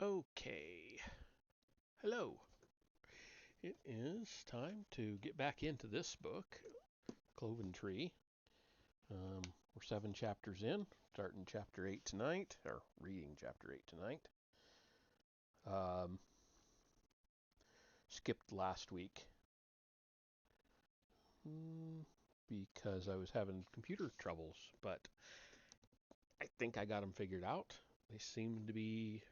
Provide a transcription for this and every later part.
Okay. Hello. It is time to get back into this book, Cloven Tree. We're 7 chapters in, starting chapter 8 tonight, or reading chapter 8 tonight. Um, Skipped last week because I was having computer troubles, but I think I got them figured out. They seem to be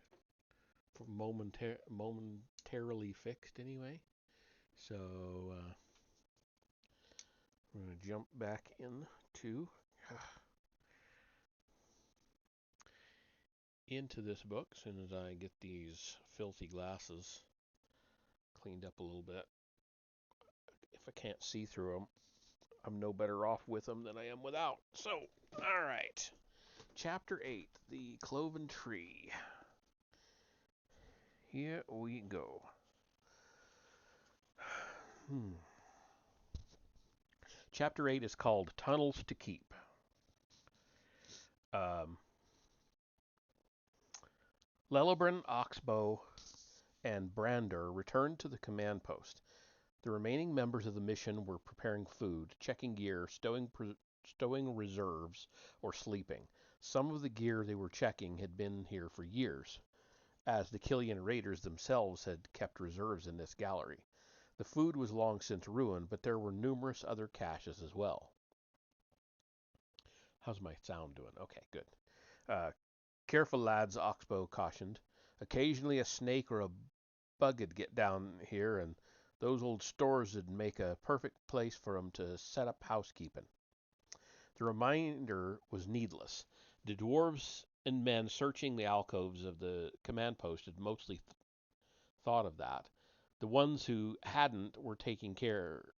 momentarily fixed anyway. So we're going to jump back into this book as soon as I get these filthy glasses cleaned up a little bit. If I can't see through them, I'm no better off with them than I am without. So, all right. Chapter 8, The Cloven Tree. Here we go. Chapter 8 is called Tunnels to Keep. Lelobran, Oxbow, and Brander returned to the command post. The remaining members of the mission were preparing food, checking gear, stowing reserves, or sleeping. Some of the gear they were checking had been here for years, as the Killian raiders themselves had kept reserves in this gallery. The food was long since ruined, but there were numerous other caches as well. How's my sound doing? Okay, good. Careful, lads, Oxbow cautioned. Occasionally a snake or a bug'd get down here, and those old stores would make a perfect place for 'em to set up housekeeping. The reminder was needless. The dwarves and men searching the alcoves of the command post had mostly thought of that. The ones who were taking care,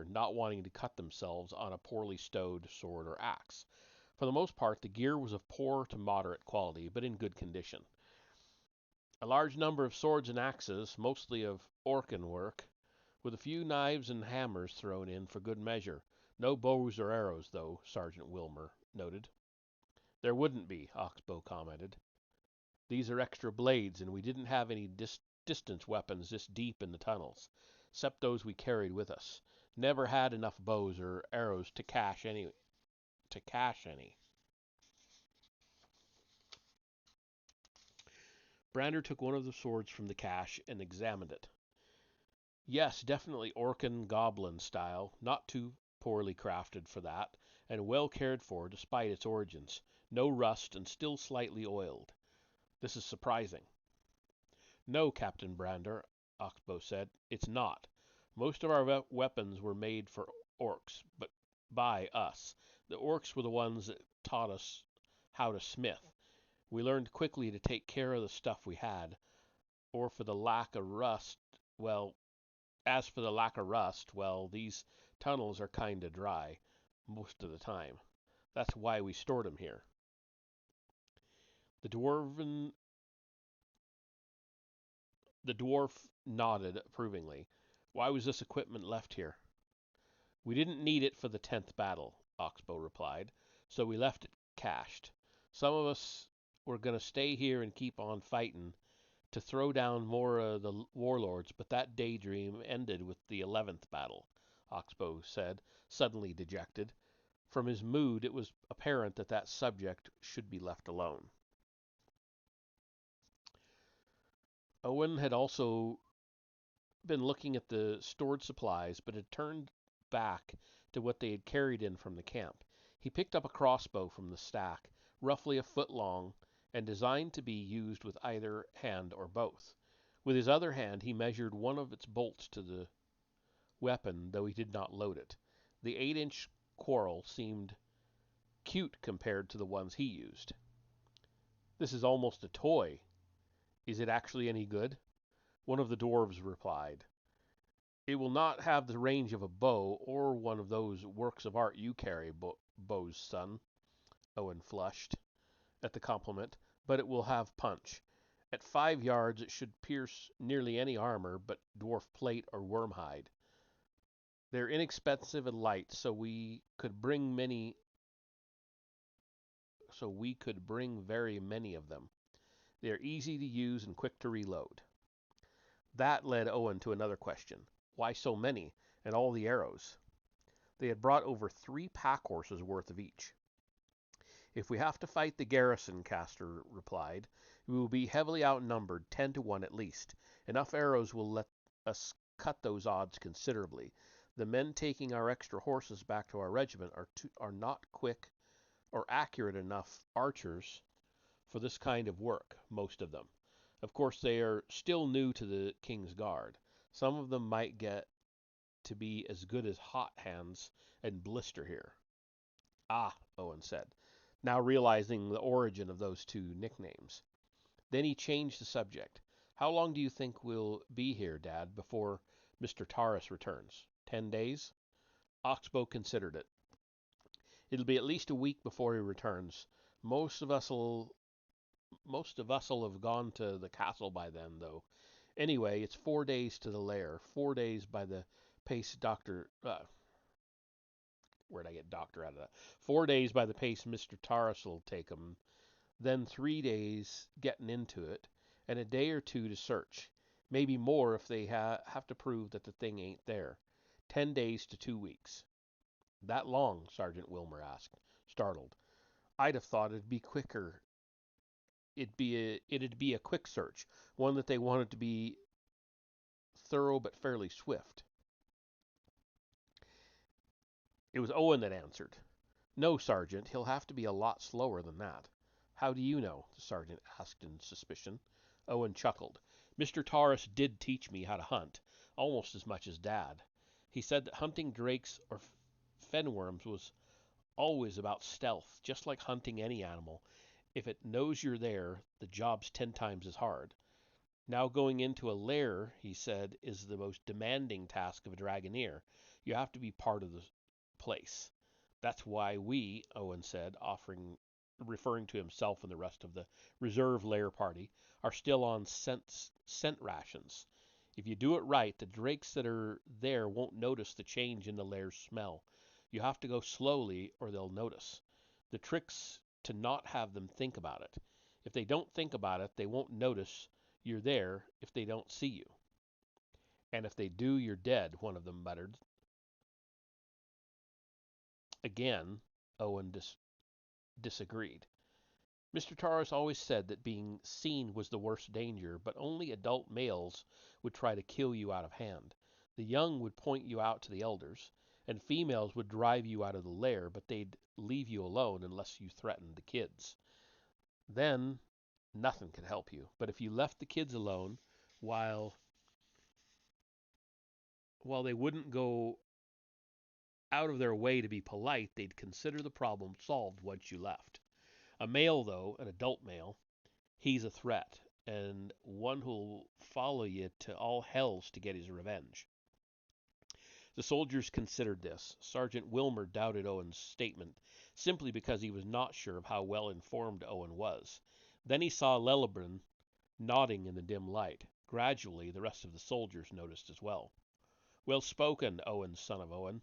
not wanting to cut themselves on a poorly stowed sword or axe. For the most part, the gear was of poor to moderate quality, but in good condition. A large number of swords and axes, mostly of Orcan work, with a few knives and hammers thrown in for good measure. No bows or arrows, though, Sergeant Wilmer noted. There wouldn't be, Oxbow commented. These are extra blades, and we didn't have any distance weapons this deep in the tunnels, except those we carried with us. Never had enough bows or arrows to cache any. Brander took one of the swords from the cache and examined it. Yes, definitely Orcan goblin style, not too poorly crafted for that, and well cared for despite its origins. No rust and still slightly oiled. This is surprising. No, Captain Brander, Oxbow said, it's not. Most of our weapons were made for orcs, but by us. The orcs were the ones that taught us how to smith. We learned quickly to take care of the stuff we had, or for the lack of rust, well, as for the lack of rust, well, these tunnels are kinda dry most of the time. That's why we stored 'em here. The dwarven the dwarf nodded approvingly. Why was this equipment left here? We didn't need it for the 10th battle, Oxbow replied, so we left it cached. Some of us were going to stay here and keep on fighting to throw down more of the warlords, but that daydream ended with the 11th battle, Oxbow said, suddenly dejected. From his mood, it was apparent that that subject should be left alone. Owen had also been looking at the stored supplies, but had turned back to what they had carried in from the camp. He picked up a crossbow from the stack, roughly a foot long, and designed to be used with either hand or both. With his other hand he measured one of its bolts to the weapon, though he did not load it. The 8-inch quarrel seemed cute compared to the ones he used. This is almost a toy. Is it actually any good? One of the dwarves replied. It will not have the range of a bow or one of those works of art you carry, Bow's son. Owen flushed at the compliment, but it will have punch. At 5 yards it should pierce nearly any armor but dwarf plate or wormhide. They're inexpensive and light, so we could bring very many of them. They're easy to use and quick to reload. That led Owen to another question. Why so many, and all the arrows? They had brought over 3 pack horses worth of each. If we have to fight the garrison, Castor replied, we will be heavily outnumbered, 10 to 1 at least. Enough arrows will let us cut those odds considerably. The men taking our extra horses back to our regiment are not quick or accurate enough archers for this kind of work, most of them. Of course, they are still new to the King's Guard. Some of them might get to be as good as hot hands and blister here. Ah, Owen said, now realizing the origin of those two nicknames. Then he changed the subject. How long do you think we'll be here, Dad, before Mr. Taurus returns? 10 days? Oxbow considered it. It'll be at least a week before he returns. Most of us'll most of us'll have gone to the castle by then, though. Anyway, it's 4 days to the lair. 4 days by the pace where'd I get doctor out of that? 4 days by the pace Mr. Taurus will take 'em. Then 3 days getting into it, and a day or two to search. Maybe more if they have to prove that the thing ain't there. 10 days to 2 weeks. That long? Sergeant Wilmer asked, startled. I'd have thought it'd be quicker. It'd be a quick search, one that they wanted to be thorough but fairly swift. It was Owen that answered. No, Sergeant, he'll have to be a lot slower than that. How do you know? The sergeant asked in suspicion. Owen chuckled. Mr. Taurus did teach me how to hunt, almost as much as Dad. He said that hunting drakes or fenworms was always about stealth, just like hunting any animal. If it knows you're there, the job's 10 times as hard. Now going into a lair, he said, is the most demanding task of a dragoneer. You have to be part of the place. That's why we, Owen said, referring to himself and the rest of the reserve lair party, are still on scent rations. If you do it right, the drakes that are there won't notice the change in the lair's smell. You have to go slowly or they'll notice. The trick's to not have them think about it. If they don't think about it, they won't notice you're there if they don't see you. And if they do, you're dead, one of them muttered. Again, Owen disagreed. Mr. Taurus always said that being seen was the worst danger, but only adult males would try to kill you out of hand. The young would point you out to the elders, and females would drive you out of the lair, but they'd leave you alone unless you threatened the kids. Then nothing could help you. But if you left the kids alone, while they wouldn't go out of their way to be polite, they'd consider the problem solved once you left. A male, though, an adult male, he's a threat, and one who'll follow you to all hells to get his revenge. The soldiers considered this. Sergeant Wilmer doubted Owen's statement simply because he was not sure of how well informed Owen was. Then he saw Lelibran nodding in the dim light. Gradually, the rest of the soldiers noticed as well. Well spoken, Owen, son of Owen,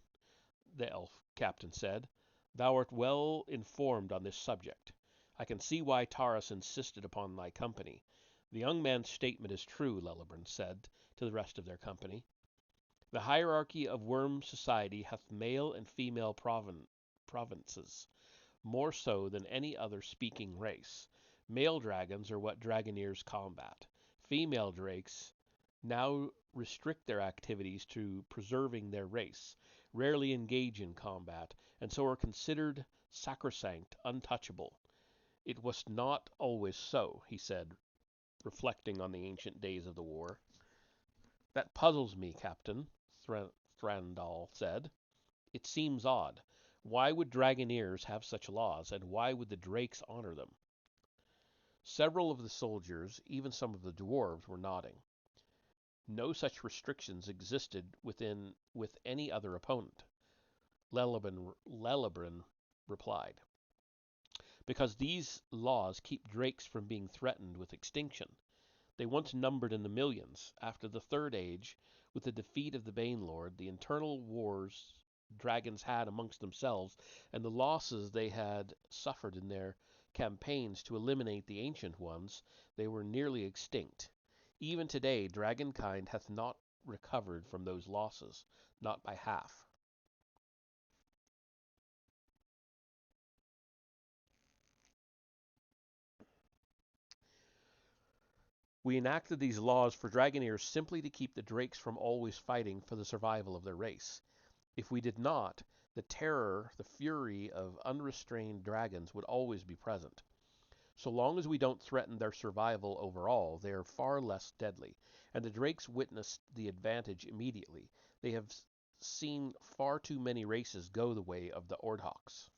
the elf captain said. Thou art well informed on this subject. I can see why Taurus insisted upon thy company. The young man's statement is true, Lelibran said to the rest of their company. The hierarchy of worm society hath male and female provinces, more so than any other speaking race. Male dragons are what dragoneers combat. Female drakes now restrict their activities to preserving their race, rarely engage in combat, and so are considered sacrosanct, untouchable. It was not always so, he said, reflecting on the ancient days of the war. That puzzles me, Captain, Thrandall said. It seems odd. Why would dragoneers have such laws, and why would the drakes honor them? Several of the soldiers, even some of the dwarves, were nodding. No such restrictions existed with any other opponent. Lelibran replied. Because these laws keep drakes from being threatened with extinction. They once numbered in the millions. After the Third Age, with the defeat of the Banelord, the internal wars dragons had amongst themselves, and the losses they had suffered in their campaigns to eliminate the ancient ones, they were nearly extinct. Even today, dragonkind hath not recovered from those losses, not by half. We enacted these laws for dragoneers simply to keep the drakes from always fighting for the survival of their race. If we did not, the terror, the fury of unrestrained dragons would always be present. So long as we don't threaten their survival overall, they are far less deadly, and the drakes witnessed the advantage immediately. They have seen far too many races go the way of the Ordhawks.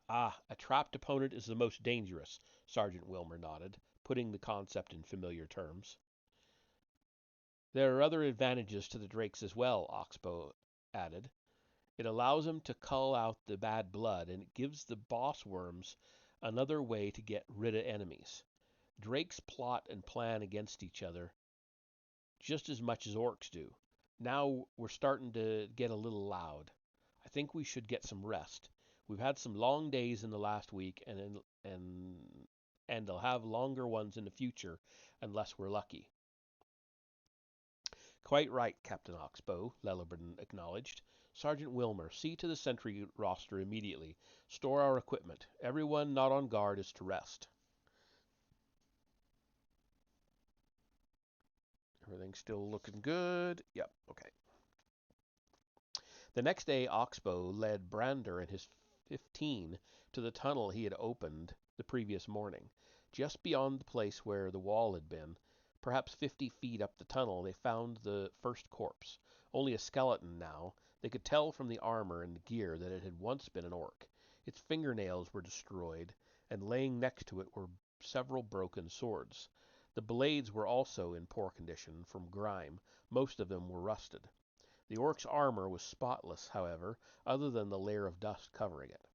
Ah, a trapped opponent is the most dangerous, Sergeant Wilmer nodded, putting the concept in familiar terms. There are other advantages to the drakes as well, Oxbow added. It allows them to cull out the bad blood, and it gives the boss worms another way to get rid of enemies. Drakes plot and plan against each other just as much as orcs do. Now we're starting to get a little loud. I think we should get some rest. We've had some long days in the last week, and they'll have longer ones in the future unless we're lucky. Quite right, Captain Oxbow, Lelibran acknowledged. Sergeant Wilmer, see to the sentry roster immediately. Store our equipment. Everyone not on guard is to rest. Everything's still looking good. Yep, okay. The next day, Oxbow led Brander and his 15 to the tunnel he had opened the previous morning. Just beyond the place where the wall had been, perhaps 50 feet up the tunnel, they found the first corpse. Only a skeleton now. They could tell from the armor and the gear that it had once been an orc. Its fingernails were destroyed, and laying next to it were several broken swords. The blades were also in poor condition from grime. Most of them were rusted. The orc's armor was spotless, however, other than the layer of dust covering it.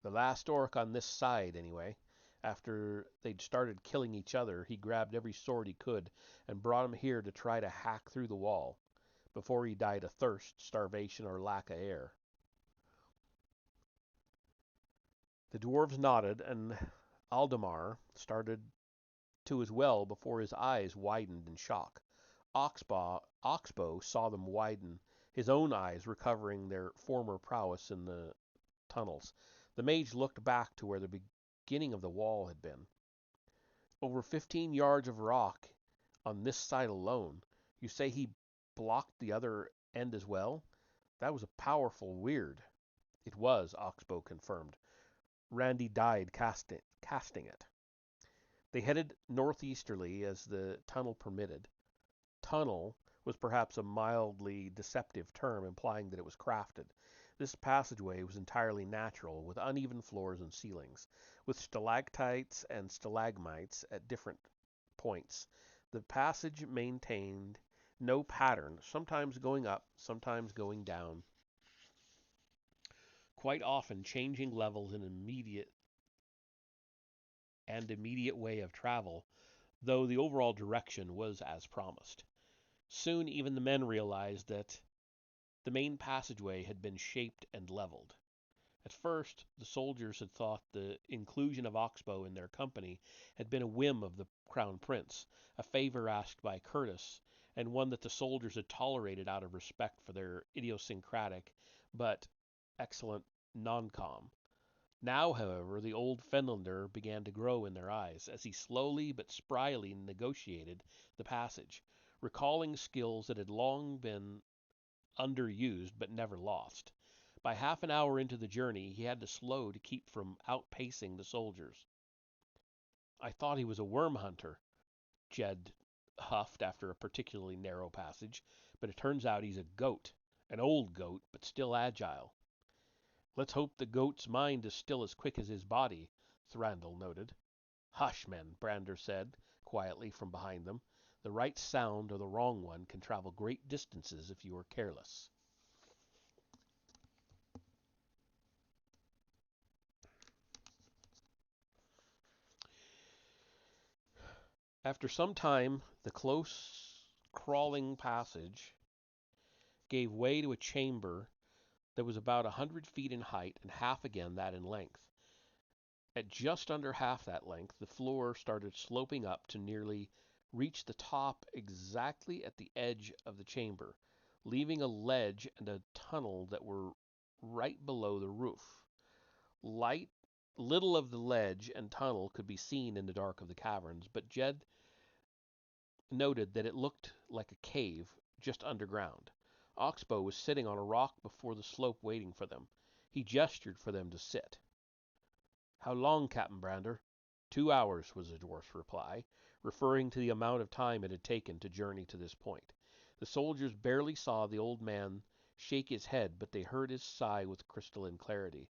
The last orc on this side, anyway. After they'd started killing each other, he grabbed every sword he could and brought him here to try to hack through the wall before he died of thirst, starvation, or lack of air. The dwarves nodded, and Aldemar started to as well before his eyes widened in shock. Oxbow saw them widen, his own eyes recovering their former prowess in the tunnels. The mage looked back to where the beginning of the wall had been. Over 15 yards of rock on this side alone. You say he blocked the other end as well? That was a powerful weird. It was, Oxbow confirmed. Randy died casting it. They headed northeasterly as the tunnel permitted. Tunnel was perhaps a mildly deceptive term, implying that it was crafted. This passageway was entirely natural, with uneven floors and ceilings, with stalactites and stalagmites at different points. The passage maintained no pattern, sometimes going up, sometimes going down, quite often changing levels in immediate way of travel, though the overall direction was as promised. Soon even the men realized that the main passageway had been shaped and leveled. At first, the soldiers had thought the inclusion of Oxbow in their company had been a whim of the Crown Prince, a favor asked by Curtis, and one that the soldiers had tolerated out of respect for their idiosyncratic but excellent non-com. Now, however, the old Fenlander began to grow in their eyes as he slowly but spryly negotiated the passage, recalling skills that had long been underused but never lost. By half an hour into the journey, he had to slow to keep from outpacing the soldiers. I thought he was a worm hunter, Jed huffed after a particularly narrow passage, but it turns out he's a goat. An old goat, but still agile. Let's hope the goat's mind is still as quick as his body, Thranduil noted. Hush, men, Brander said, quietly from behind them. The right sound or the wrong one can travel great distances if you are careless. After some time, the close, crawling passage gave way to a chamber that was about 100 feet in height and half again that in length. At just under half that length, the floor started sloping up to nearly reach the top exactly at the edge of the chamber, leaving a ledge and a tunnel that were right below the roof. Light, little of the ledge and tunnel could be seen in the dark of the caverns, but Jed noted that it looked like a cave just underground. Oxbow was sitting on a rock before the slope waiting for them. He gestured for them to sit. How long, Captain Brander? 2 hours, was the dwarf's reply, referring to the amount of time it had taken to journey to this point. The soldiers barely saw the old man shake his head, but they heard his sigh with crystalline clarity.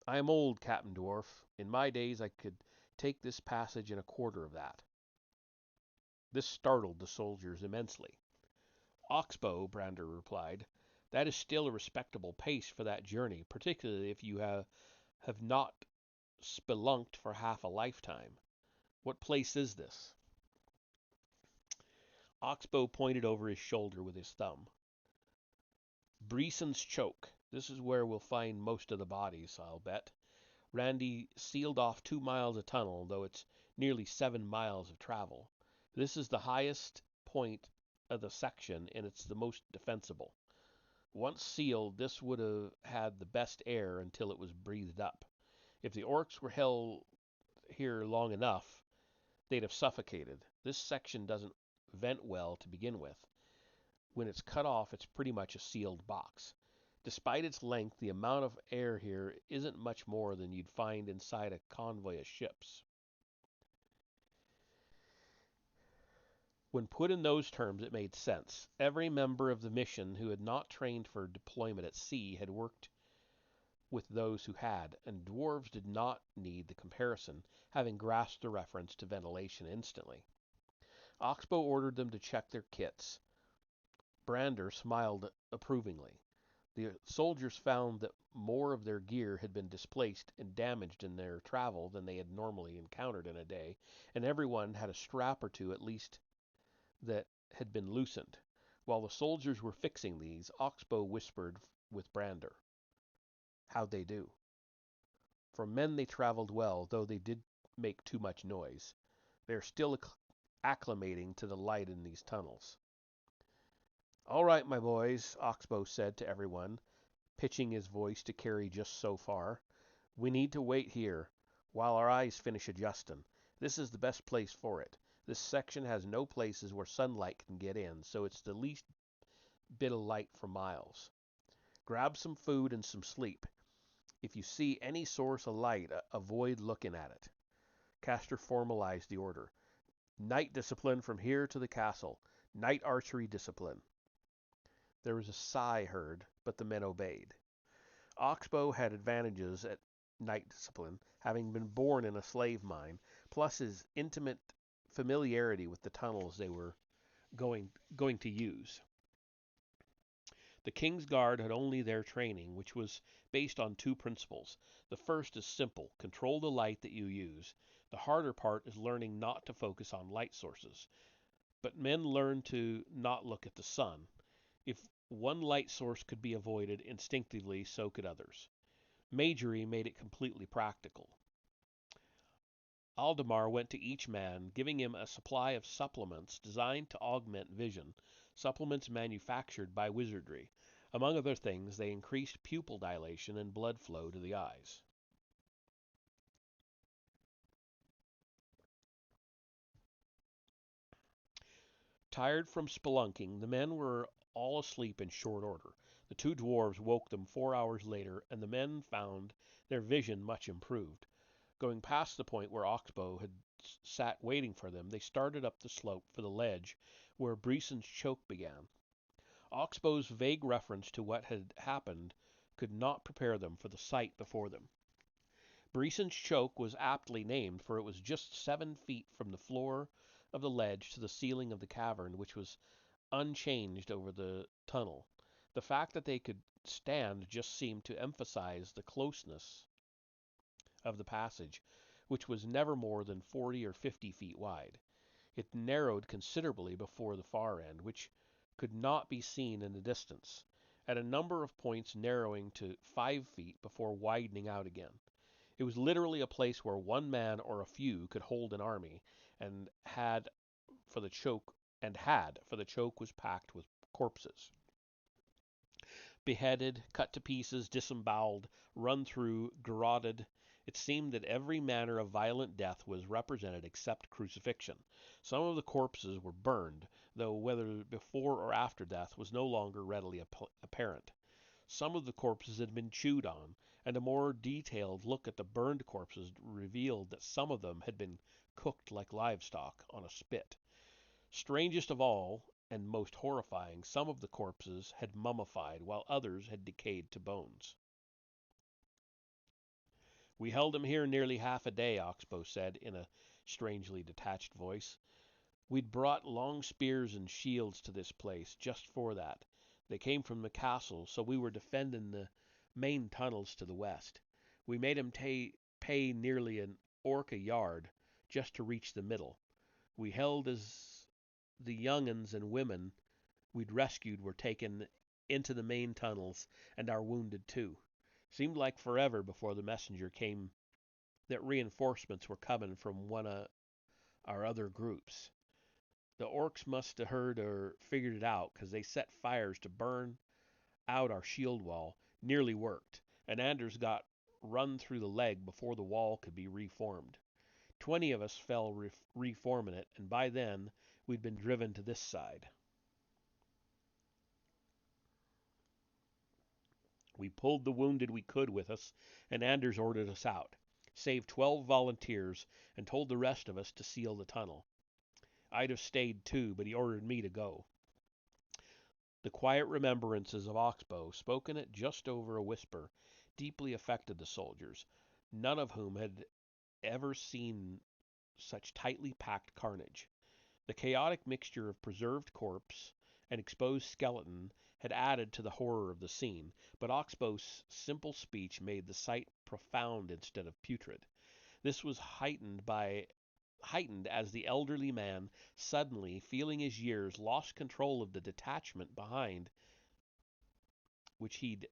I am old, Captain Dwarf. In my days I could take this passage in a quarter of that. This startled the soldiers immensely. Oxbow, Brander replied, that is still a respectable pace for that journey, particularly if you have not spelunked for half a lifetime. What place is this? Oxbow pointed over his shoulder with his thumb. Breeson's Choke. This is where we'll find most of the bodies, I'll bet. Randy sealed off 2 miles of tunnel, though it's nearly 7 miles of travel. This is the highest point of the section, and it's the most defensible. Once sealed, this would have had the best air until it was breathed up. If the orcs were held here long enough, they'd have suffocated. This section doesn't vent well to begin with. When it's cut off, it's pretty much a sealed box. Despite its length, the amount of air here isn't much more than you'd find inside a convoy of ships. When put in those terms, it made sense. Every member of the mission who had not trained for deployment at sea had worked with those who had, and dwarves did not need the comparison, having grasped the reference to ventilation instantly. Oxbow ordered them to check their kits. Brander smiled approvingly. The soldiers found that more of their gear had been displaced and damaged in their travel than they had normally encountered in a day, and everyone had a strap or two at least that had been loosened. While the soldiers were fixing these, Oxbow whispered with Brander. How'd they do? For men they traveled well, though they did make too much noise. They are still acclimating to the light in these tunnels. All right, my boys, Oxbow said to everyone, pitching his voice to carry just so far. We need to wait here, while our eyes finish adjusting. This is the best place for it. This section has no places where sunlight can get in, so it's the least bit of light for miles. Grab some food and some sleep. If you see any source of light, avoid looking at it. Castor formalized the order. Night discipline from here to the castle. Night archery discipline. There was a sigh heard, but the men obeyed. Oxbow had advantages at night discipline, having been born in a slave mine, plus his intimate familiarity with the tunnels they were going to use. The King's Guard had only their training, which was based on two principles. The first is simple: control the light that you use. The harder part is learning not to focus on light sources. But men learn to not look at the sun. If one light source could be avoided instinctively, so could others. Majory made it completely practical. Aldemar went to each man, giving him a supply of supplements designed to augment vision, supplements manufactured by wizardry. Among other things, they increased pupil dilation and blood flow to the eyes. Tired from spelunking, the men were all asleep in short order. The two dwarves woke them 4 hours later, and the men found their vision much improved. Going past the point where Oxbow had sat waiting for them, they started up the slope for the ledge where Breeson's choke began. Oxbow's vague reference to what had happened could not prepare them for the sight before them. Breeson's choke was aptly named, for it was just 7 feet from the floor of the ledge to the ceiling of the cavern, which was unchanged over the tunnel. The fact that they could stand just seemed to emphasize the closeness of the passage, which was never more than 40 or 50 feet wide. It narrowed considerably before the far end, which could not be seen in the distance, at a number of points narrowing to 5 feet before widening out again. It was literally a place where one man or a few could hold an army, and for the choke was packed with corpses. Beheaded, cut to pieces, disemboweled, run through, garroted. It seemed that every manner of violent death was represented except crucifixion. Some of the corpses were burned, though whether before or after death was no longer readily apparent. Some of the corpses had been chewed on, and a more detailed look at the burned corpses revealed that some of them had been cooked like livestock on a spit. Strangest of all, and most horrifying, some of the corpses had mummified, while others had decayed to bones. "We held him here nearly half a day," Oxbow said in a strangely detached voice. "We'd brought long spears and shields to this place just for that. They came from the castle, so we were defending the main tunnels to the west. We made him pay nearly an orc a yard just to reach the middle. We held as the young uns and women we'd rescued were taken into the main tunnels, and our wounded too. Seemed like forever before the messenger came that reinforcements were coming from one of our other groups. The orcs must have heard or figured it out, 'cause they set fires to burn out our shield wall. Nearly worked, and Anders got run through the leg before the wall could be reformed. 20 of us fell reforming it, and by then we'd been driven to this side. We pulled the wounded we could with us, and Anders ordered us out. Saved 12 volunteers, and told the rest of us to seal the tunnel. I'd have stayed too, but he ordered me to go." The quiet remembrances of Oxbow, spoken at just over a whisper, deeply affected the soldiers, none of whom had ever seen such tightly packed carnage. The chaotic mixture of preserved corpse and exposed skeleton had added to the horror of the scene, but Oxbow's simple speech made the sight profound instead of putrid. This was heightened as the elderly man, suddenly feeling his years, lost control of the detachment which he'd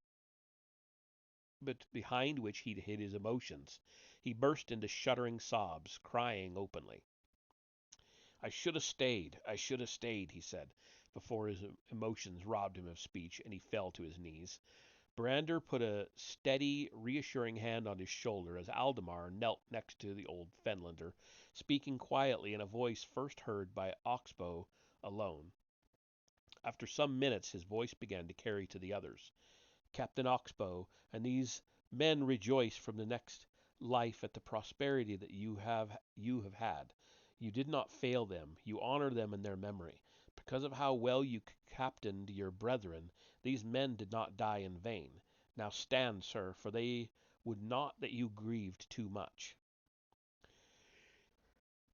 behind which he'd hid his emotions. He burst into shuddering sobs, crying openly. I should have stayed," he said, before his emotions robbed him of speech, and he fell to his knees. Brander put a steady, reassuring hand on his shoulder as Aldemar knelt next to the old Fenlander, speaking quietly in a voice first heard by Oxbow alone. After some minutes his voice began to carry to the others. "Captain Oxbow, and these men rejoice from the next life at the prosperity that you have had. You did not fail them. You honor them in their memory. Because of how well you captained your brethren, these men did not die in vain. Now stand, sir, for they would not that you grieved too much.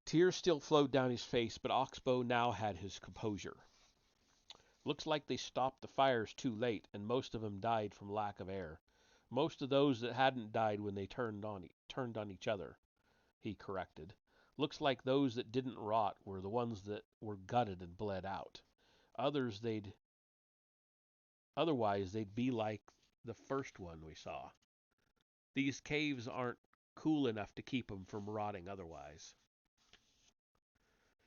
Tears still flowed down his face, but Oxbow now had his composure. Looks like they stopped the fires too late, and most of 'em died from lack of air. Most of those that hadn't died when they turned on each other, he corrected. Looks like those that didn't rot were the ones that were gutted and bled out. Others they'd Otherwise they'd be like the first one we saw. These caves aren't cool enough to keep 'em from rotting otherwise.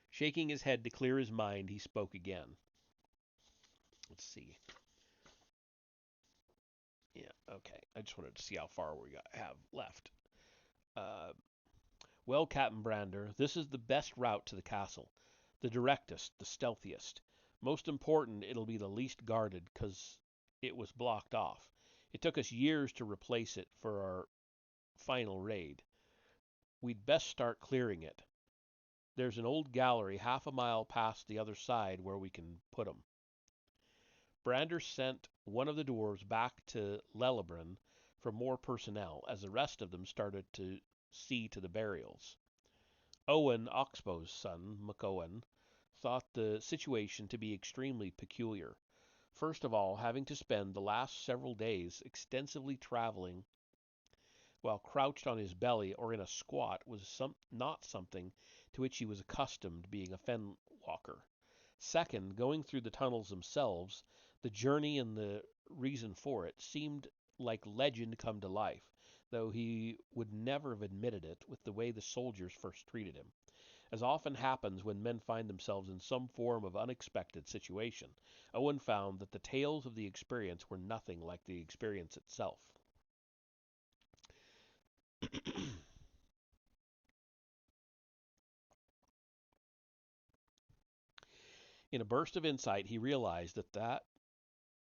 Shaking his head to clear his mind, he spoke again. Let's see. Yeah, okay. I just wanted to see how far have left. Uh, well, Captain Brander, this is the best route to the castle. The directest, the stealthiest. Most important, it'll be the least guarded, 'cause it was blocked off. It took us years to replace it for our final raid. We'd best start clearing it. There's an old gallery half a mile past the other side where we can put 'em. Brander sent one of the dwarves back to Lellebran for more personnel, as the rest of them started to see to the burials. Owen, Oxbow's son, McOwen, thought the situation to be extremely peculiar. First of all, having to spend the last several days extensively traveling while crouched on his belly or in a squat was not something to which he was accustomed, being a fen walker. Second, going through the tunnels themselves, the journey and the reason for it seemed like legend come to life, though he would never have admitted it with the way the soldiers first treated him. As often happens when men find themselves in some form of unexpected situation, Owen found that the tales of the experience were nothing like the experience itself. In a burst of insight, he realized that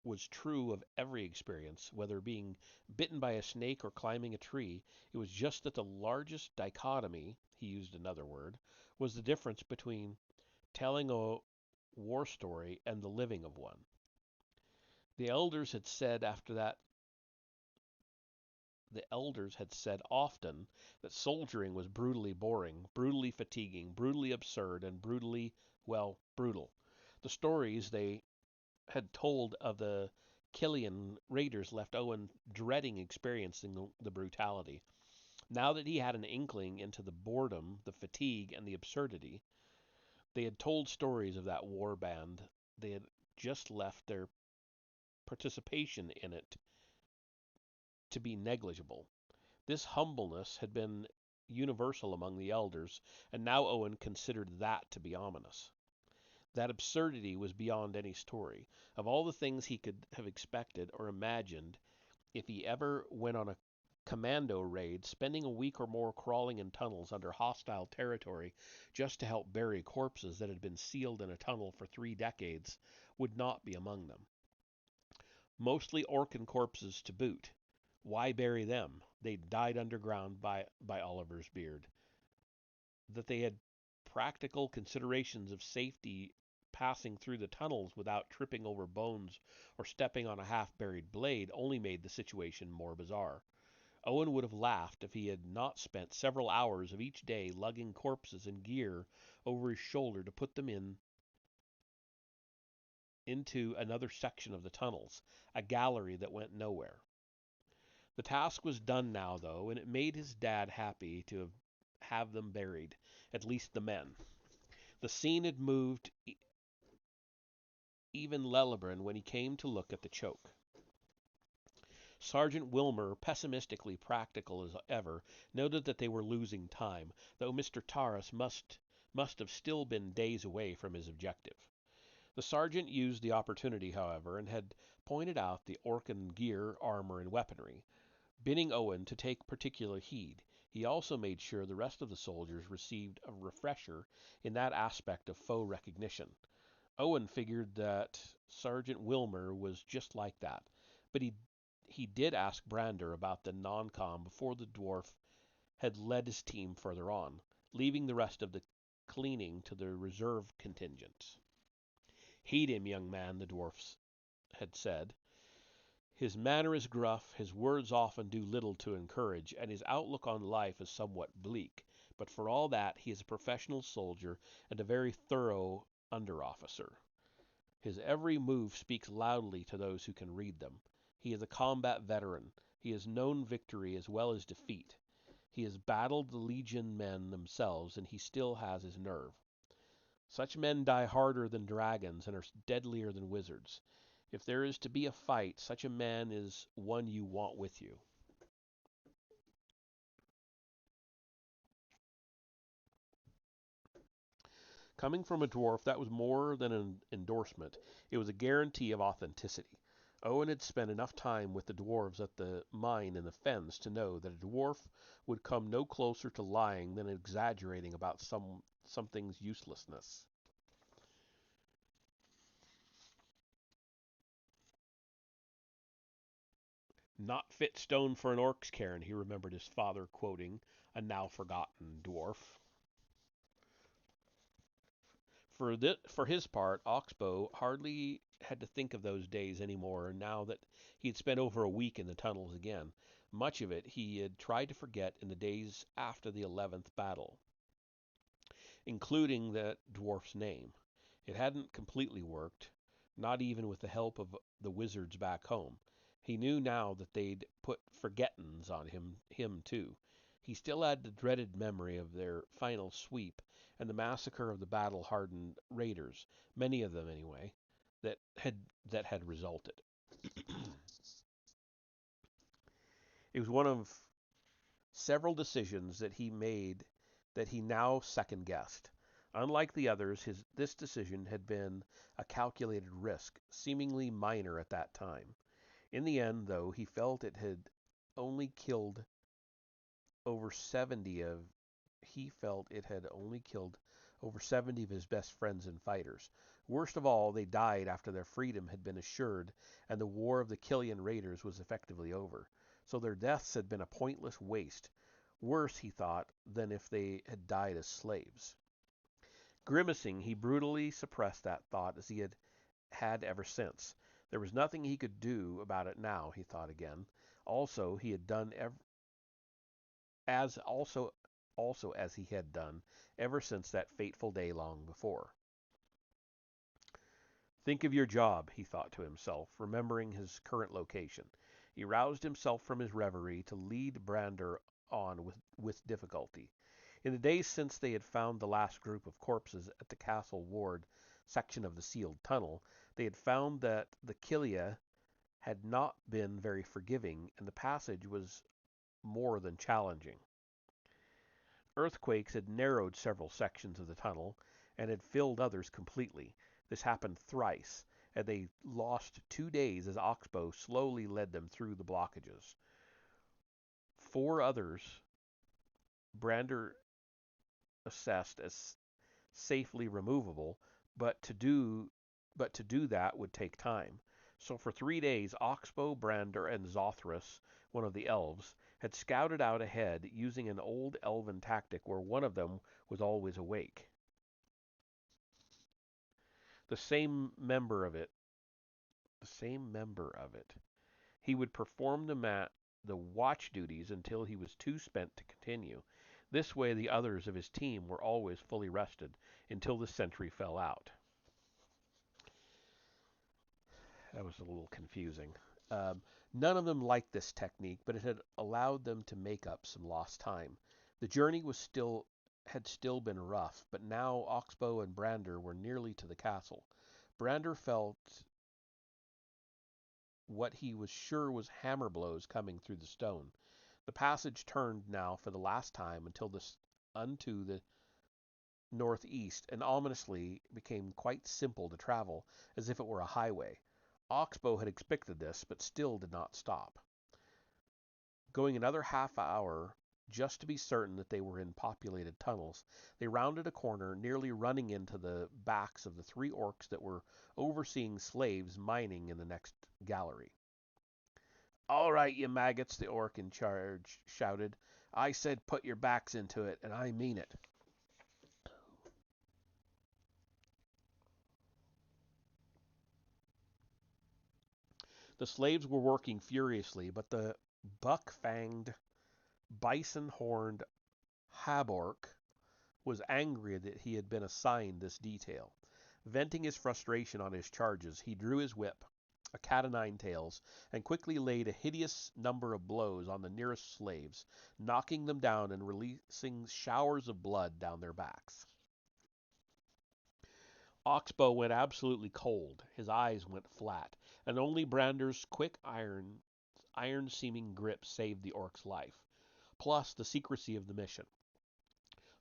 was true of every experience, whether being bitten by a snake or climbing a tree. It was just that the largest dichotomy, he used another word, was the difference between telling a war story and the living of one. The elders had said after that the elders had said often that soldiering was brutally boring, brutally fatiguing, brutally absurd, and brutally, well, brutal. The stories they had told of the Killian raiders left Owen dreading experiencing the brutality. Now that he had an inkling into the boredom, the fatigue, and the absurdity, they had told stories of that war band. They had just left their participation in it to be negligible. This humbleness had been universal among the elders, and now Owen considered that to be ominous. That absurdity was beyond any story. Of all the things he could have expected or imagined if he ever went on a commando raid, spending a week or more crawling in tunnels under hostile territory just to help bury corpses that had been sealed in a tunnel for 3 decades would not be among them. Mostly Orcan corpses to boot. Why bury them? They'd died underground by Oliver's beard. That they had practical considerations of safety passing through the tunnels without tripping over bones or stepping on a half-buried blade only made the situation more bizarre. Owen would have laughed if he had not spent several hours of each day lugging corpses and gear over his shoulder to put them into another section of the tunnels, a gallery that went nowhere. The task was done now, though, and it made his dad happy to have them buried, at least the men. The scene had moved even Lellebran when he came to look at the choke. Sergeant Wilmer, pessimistically practical as ever, noted that they were losing time, though Mr. Taras must have still been days away from his objective. The sergeant used the opportunity, however, and had pointed out the Orcan gear, armor, and weaponry, bidding Owen to take particular heed. He also made sure the rest of the soldiers received a refresher in that aspect of foe recognition. Owen figured that Sergeant Wilmer was just like that, but he did ask Brander about the non-com before the dwarf had led his team further on, leaving the rest of the cleaning to the reserve contingent. "Heed him, young man," the dwarf had said. His manner is gruff, his words often do little to encourage, and his outlook on life is somewhat bleak. But for all that, he is a professional soldier and a very thorough under-officer. His every move speaks loudly to those who can read them. He is a combat veteran. He has known victory as well as defeat. He has battled the legion men themselves, and he still has his nerve. Such men die harder than dragons and are deadlier than wizards. If there is to be a fight, such a man is one you want with you. Coming from a dwarf, that was more than an endorsement. It was a guarantee of authenticity. Owen had spent enough time with the dwarves at the mine in the fens to know that a dwarf would come no closer to lying than exaggerating about something's uselessness. Not fit stone for an orc's cairn, he remembered his father quoting a now forgotten dwarf. For his part, Oxbow hardly had to think of those days any more now that he had spent over a week in the tunnels again. Much of it he had tried to forget in the days after the 11th battle, including that dwarf's name. It hadn't completely worked, not even with the help of the wizards back home. He knew now that they'd put forgettins on him too. He still had the dreaded memory of their final sweep and the massacre of the battle-hardened raiders, many of them anyway, that had that had resulted. It was one of several decisions that he made that he now second guessed. Unlike the others, this decision had been a calculated risk, seemingly minor at that time. In the end, though, he felt it had only killed over 70 of he felt it had only killed over 70 of his best friends and fighters. Worst of all, they died after their freedom had been assured and the war of the Killian raiders was effectively over. So their deaths had been a pointless waste, worse, he thought, than if they had died as slaves. Grimacing, he brutally suppressed that thought as he had ever since. There was nothing he could do about it now, he thought again. Also, he had done as also also as he had done ever since that fateful day long before. Think of your job, he thought to himself, remembering his current location. He roused himself from his reverie to lead Brander on with difficulty. In the days since they had found the last group of corpses at the Castle Ward section of the sealed tunnel, they had found that the Killia had not been very forgiving, and the passage was more than challenging. Earthquakes had narrowed several sections of the tunnel and had filled others completely. This happened thrice, and they lost 2 days as Oxbow slowly led them through the blockages. 4 others Brander assessed as safely removable, but to do that would take time. So for 3 days, Oxbow, Brander, and Zothras, one of the elves, had scouted out ahead using an old elven tactic where one of them was always awake. The same member of it, the same member of it. He would perform the watch duties until he was too spent to continue. This way, the others of his team were always fully rested until the sentry fell out. That was a little confusing. Um, None of them liked this technique, but it had allowed them to make up some lost time. The journey had still been rough, but now Oxbow and Brander were nearly to the castle. Brander felt what he was sure was hammer blows coming through the stone. The passage turned now for the last time unto the northeast, and ominously became quite simple to travel, as if it were a highway. Oxbow had expected this, but still did not stop. Going another half hour, just to be certain that they were in populated tunnels, they rounded a corner, nearly running into the backs of the 3 orcs that were overseeing slaves mining in the next gallery. "All right, you maggots," the orc in charge shouted. "I said put your backs into it, and I mean it." The slaves were working furiously, but the buck-fanged, bison-horned Habork was angry that he had been assigned this detail. Venting his frustration on his charges, he drew his whip, a cat o' nine tails, and quickly laid a hideous number of blows on the nearest slaves, knocking them down and releasing showers of blood down their backs. Oxbow went absolutely cold. His eyes went flat, and only Brander's quick iron-seeming grip saved the orc's life, plus the secrecy of the mission.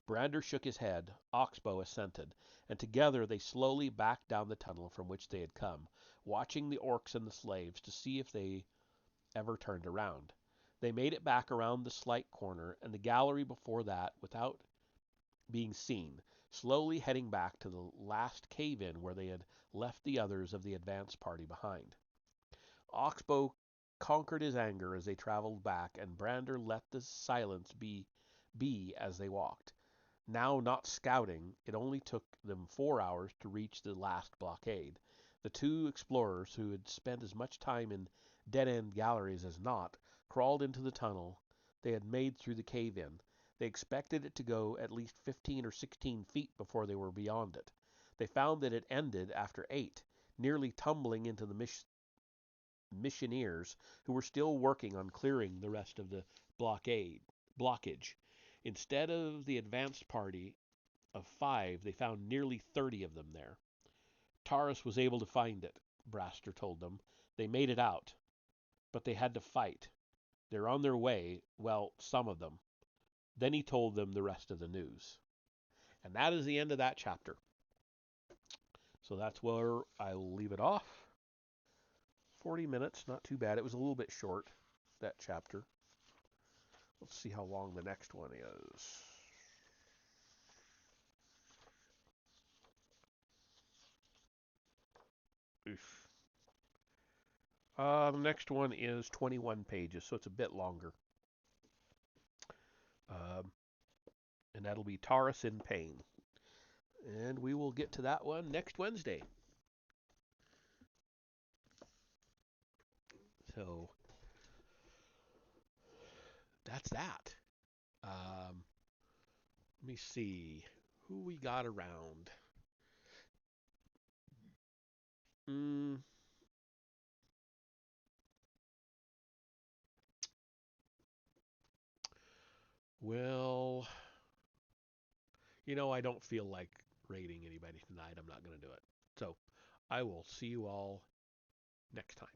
Brander shook his head, Oxbow assented, and together they slowly backed down the tunnel from which they had come, watching the orcs and the slaves to see if they ever turned around. They made it back around the slight corner and the gallery before that without being seen, slowly heading back to the last cave-in where they had left the others of the advance party behind. Oxbow conquered his anger as they traveled back, and Brander let the silence be as they walked. Now not scouting, it only took them 4 hours to reach the last blockade. The two explorers, who had spent as much time in dead-end galleries as not, crawled into the tunnel they had made through the cave-in. They expected it to go at least 15 or 16 feet before they were beyond it. They found that it ended after 8, nearly tumbling into the missionaries who were still working on clearing the rest of the blockage. Instead of the advanced party of 5, they found nearly 30 of them there. Taurus was able to find it, Braster told them. They made it out, but they had to fight. They're on their way, well, some of them. Then he told them the rest of the news. And that is the end of that chapter. So that's where I will leave it off. 40 minutes, not too bad. It was a little bit short, that chapter. Let's see how long the next one is. Oof. The next one is 21 pages, so it's a bit longer. Um, and that'll be Taurus in Pain. And we will get to that one next Wednesday. So that's that. Let me see who we got around. Mm, well, I don't feel like rating anybody tonight. I'm not going to do it. So I will see you all next time.